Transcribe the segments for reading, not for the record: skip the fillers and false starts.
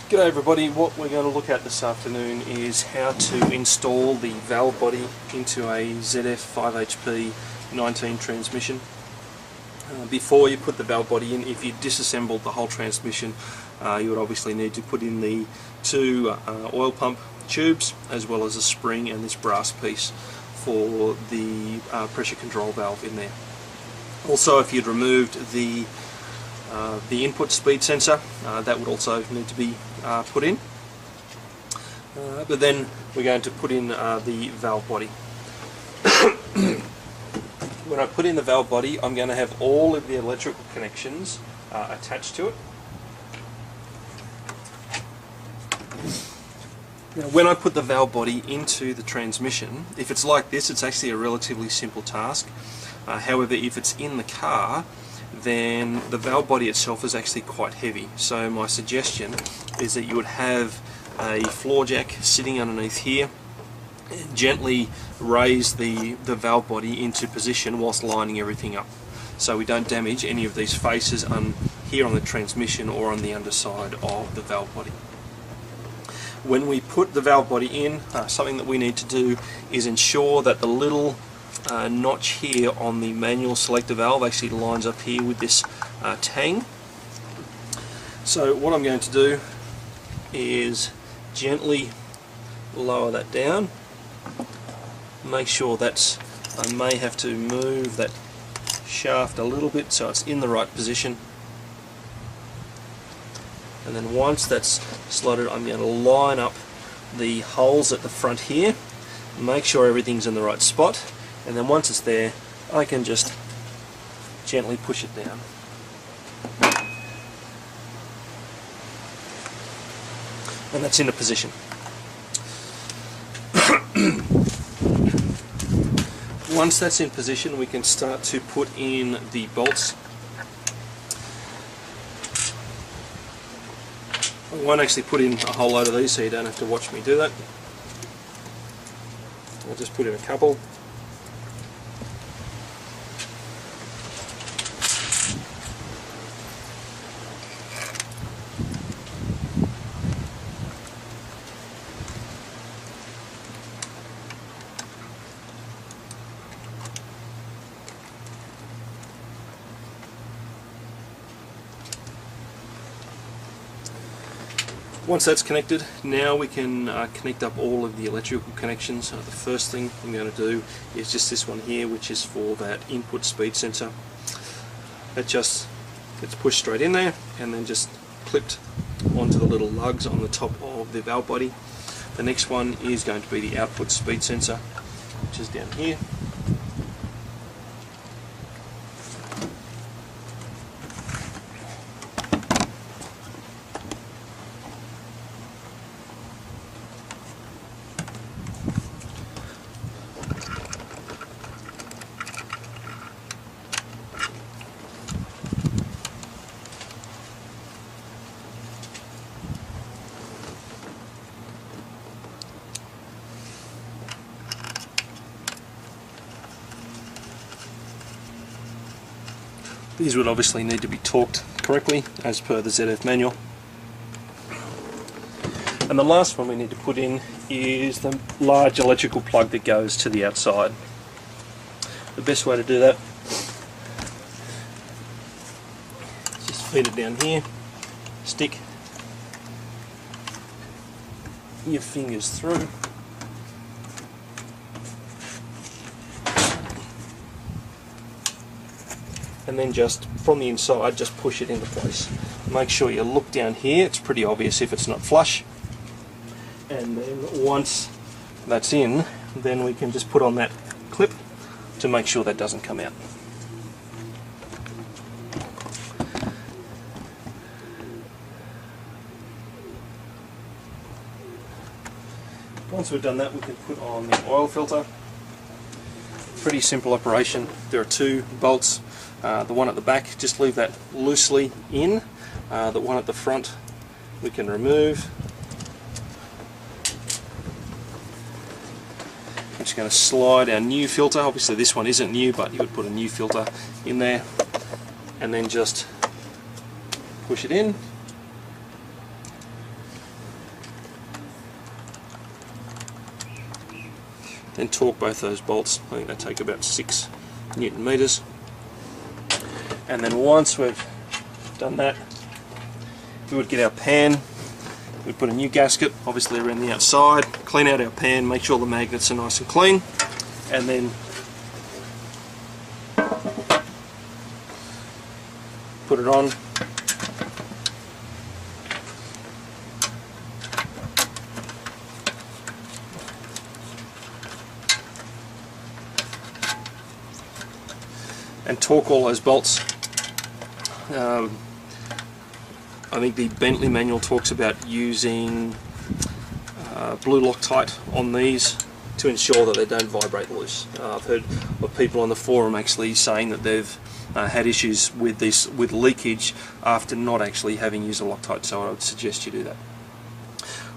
G'day everybody, what we're going to look at this afternoon is how to install the valve body into a ZF 5HP 19 transmission. Before you put the valve body in, if you disassembled the whole transmission, you would obviously need to put in the two oil pump tubes as well as a spring and this brass piece for the pressure control valve in there. Also, if you'd removed the input speed sensor, that would also need to be put in. But then we're going to put in the valve body. When I put in the valve body, I'm going to have all of the electrical connections attached to it. Now, when I put the valve body into the transmission, if it's like this, it's actually a relatively simple task. However, if it's in the car, then the valve body itself is actually quite heavy. So my suggestion is that you would have a floor jack sitting underneath here and gently raise the valve body into position whilst lining everything up, so we don't damage any of these faces here on the transmission or on the underside of the valve body. When we put the valve body in, something that we need to do is ensure that the little notch here on the manual selector valve actually lines up here with this tang. So what I'm going to do is gently lower that down. Make sure that I may have to move that shaft a little bit so it's in the right position. And then once that's slotted, I'm going to line up the holes at the front here, make sure everything's in the right spot. And then once it's there, I can just gently push it down. And that's in a position. Once that's in position, we can start to put in the bolts. I won't actually put in a whole load of these, so you don't have to watch me do that. I'll just put in a couple. Once that's connected, now we can connect up all of the electrical connections. The first thing I'm going to do is just this one here, which is for that input speed sensor. That just gets pushed straight in there and then just clipped onto the little lugs on the top of the valve body. The next one is going to be the output speed sensor, which is down here. These would obviously need to be torqued correctly as per the ZF manual. And the last one we need to put in is the large electrical plug that goes to the outside. The best way to do that is just feed it down here, stick your fingers through. And then just from the inside, just push it into place. Make sure you look down here, it's pretty obvious if it's not flush. And then once that's in, then we can just put on that clip to make sure that doesn't come out. Once we've done that, we can put on the oil filter. Pretty simple operation. There are two bolts. The one at the back, just leave that loosely in. The one at the front we can remove. I'm just going to slide our new filter. Obviously this one isn't new, but you would put a new filter in there and then just push it in. then torque both those bolts. I think they take about 6 Newton meters. And then once we've done that, we would get our pan. We put a new gasket, obviously around the outside, clean out our pan, make sure the magnets are nice and clean, and then put it on. And torque all those bolts. I think the Bentley manual talks about using blue Loctite on these to ensure that they don't vibrate loose. I've heard of people on the forum actually saying that they've had issues with this, with leakage, after not actually having used a Loctite, so I would suggest you do that.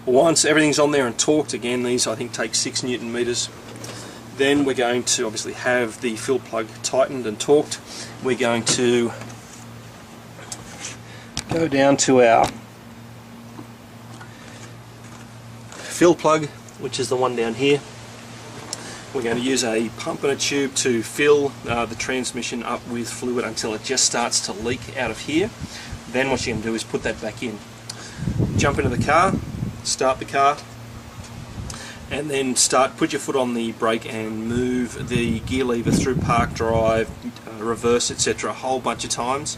Once everything's on there and torqued, again these I think take 6 Newton meters, then we're going to obviously have the fill plug tightened and torqued. We're going to go down to our fill plug, which is the one down here. We're going to use a pump and a tube to fill the transmission up with fluid until it just starts to leak out of here. Then what you're going to do is put that back in. Jump into the car, start the car, and then put your foot on the brake and move the gear lever through park, drive, reverse, etc. a whole bunch of times.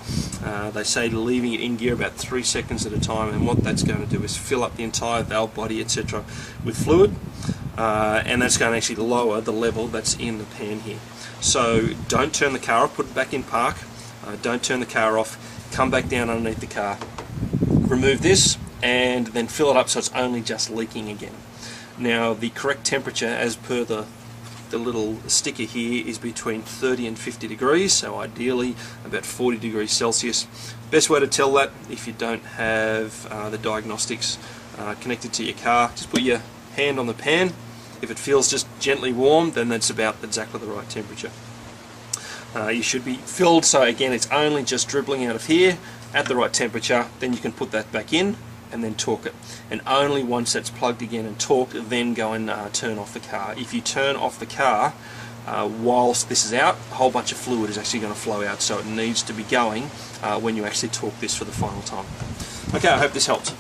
They say leaving it in gear about 3 seconds at a time, and what that's going to do is fill up the entire valve body, etc. with fluid, and that's going to actually lower the level that's in the pan here. So don't turn the car off, put it back in park, don't turn the car off, come back down underneath the car, remove this, and then fill it up so it's only just leaking again. Now the correct temperature, as per the little sticker here, is between 30 and 50 degrees, so ideally about 40 degrees Celsius. Best way to tell that, if you don't have the diagnostics connected to your car, just put your hand on the pan. If it feels just gently warm, then that's about exactly the right temperature. You should be filled, so again it's only just dribbling out of here at the right temperature. Then you can put that back in and then torque it, and only once that's plugged again and torqued, then go and turn off the car. If you turn off the car whilst this is out, a whole bunch of fluid is actually going to flow out, so it needs to be going when you actually torque this for the final time. Okay, I hope this helped.